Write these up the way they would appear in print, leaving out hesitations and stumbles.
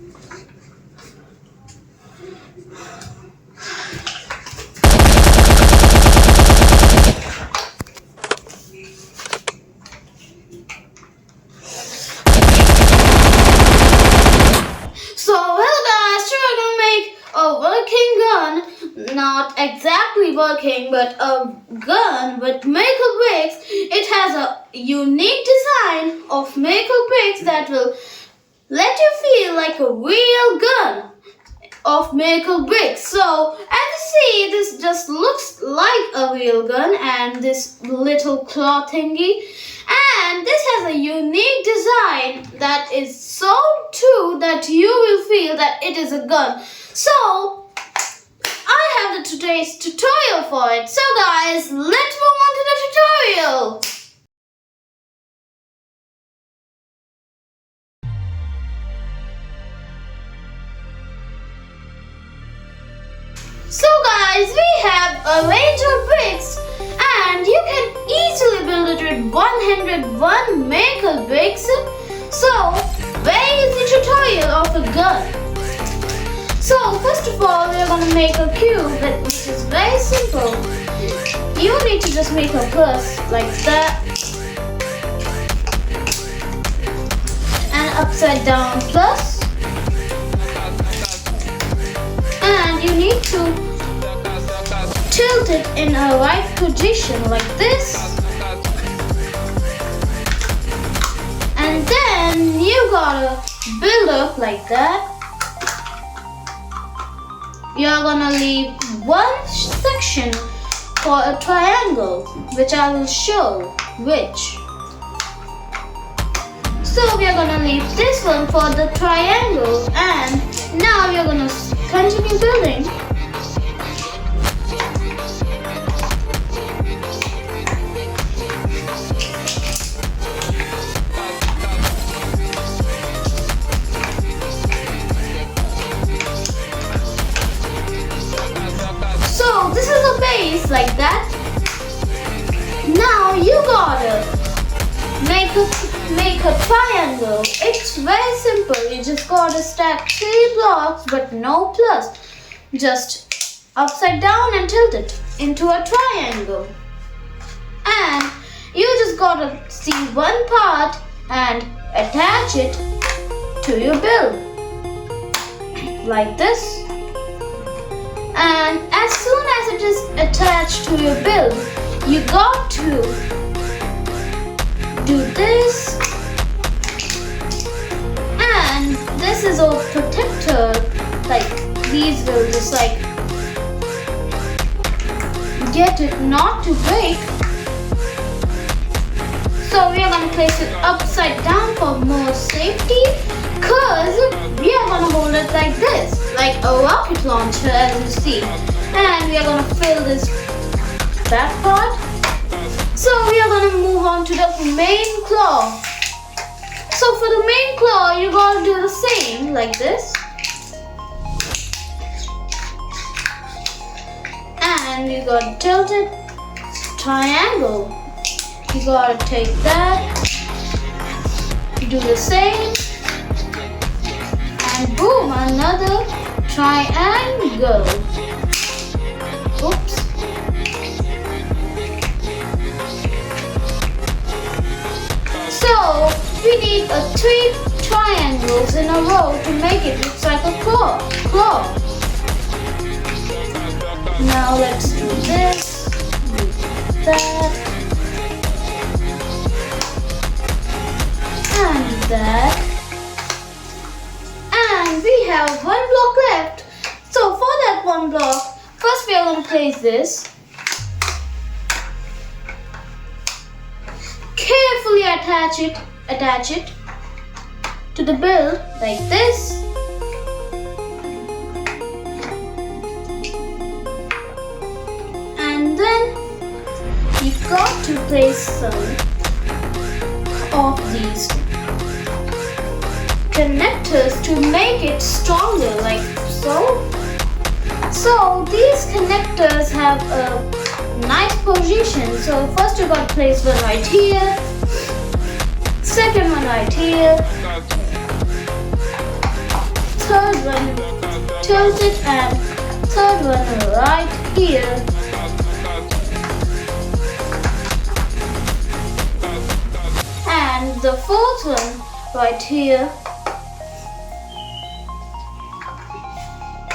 So, well guys, today we're gonna make a working gun. Not exactly working, but a gun with maple bricks. It has a unique design of maple bricks that will let you feel like a real gun of maple bricks. So, as you see, this just looks like a real gun and this little claw thingy. And this has a unique design that is so true that you will feel that it is a gun. So, I have the today's tutorial for it. So guys, let's move on to the tutorial. So guys, we have a range of bricks and you can easily build it with 101 maple bricks. So, very easy tutorial of a gun. So, first of all, we are going to make a cube which is very simple. You need to just make a plus like that. And upside down plus. And you need to tilt it in a right position like this. And then you gotta build up like that. You're gonna leave one section for a triangle, which I will show which. So we are gonna leave this one for the triangle, and now we are gonna continue building. So this is a base like that. Now you gotta make a triangle. It's very simple. You just gotta stack 3 blocks but no plus. Just upside down and tilt it into a triangle. And you just gotta see one part and attach it to your build. Like this. And as soon as it is attached to your build, you got to do this. And this is a protector, like these will just like get it not to break. So we are going to place it upside down for more safety, because we are going to hold it like this, like a rocket launcher as you see. And we are going to fill this back part. So we are going to move on to the main claw. So for the main claw, you got to do the same like this. And you got to tilt it, triangle. You got to take that, do the same. And boom, another triangle. Oops. So we need 3 triangles in a row to make it look like a claw. Now let's do this, do that, and that. And we have 1 block left. So for that 1 block, first we are going to place this. Carefully attach it to the build like this. And then you've got to place some of these connectors to make it stronger, like so. So these connectors have a nice position. So first you got to place one right here, second one right here, third one tilted and third one right here. And the fourth one right here.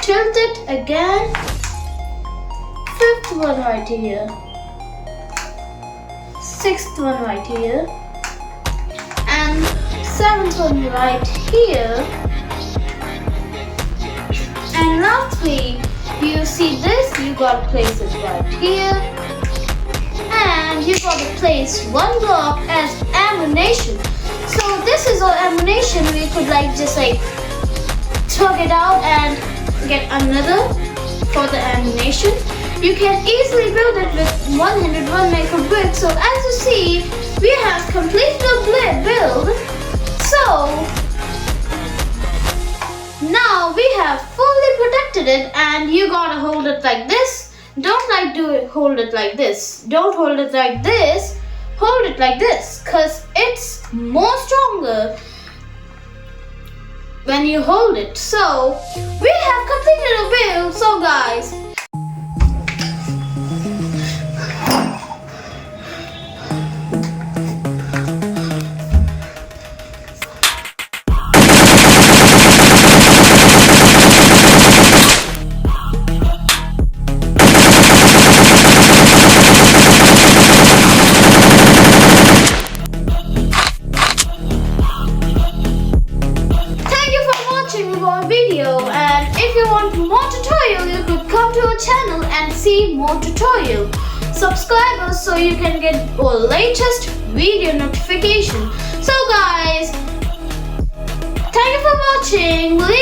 Tilt it again. Fifth one right here. Sixth one right here. And seventh one right here. And lastly, you see this, you gotta place it right here. And you gotta place one block as ammunition. So this is our ammunition. We could just tug it out and get another for the ammunition. You can easily build it with 101 maker bricks. So as you see, we have completed the build. So now we have fully protected it, and you gotta hold it like this. Don't hold it like this. Don't hold it like this. Hold it like this, cause it's more stronger when you hold it. So we have completed a build. So guys, video, and if you want more tutorial, you could come to our channel and see more tutorial. Subscribe us so you can get our latest video notification. So guys, thank you for watching.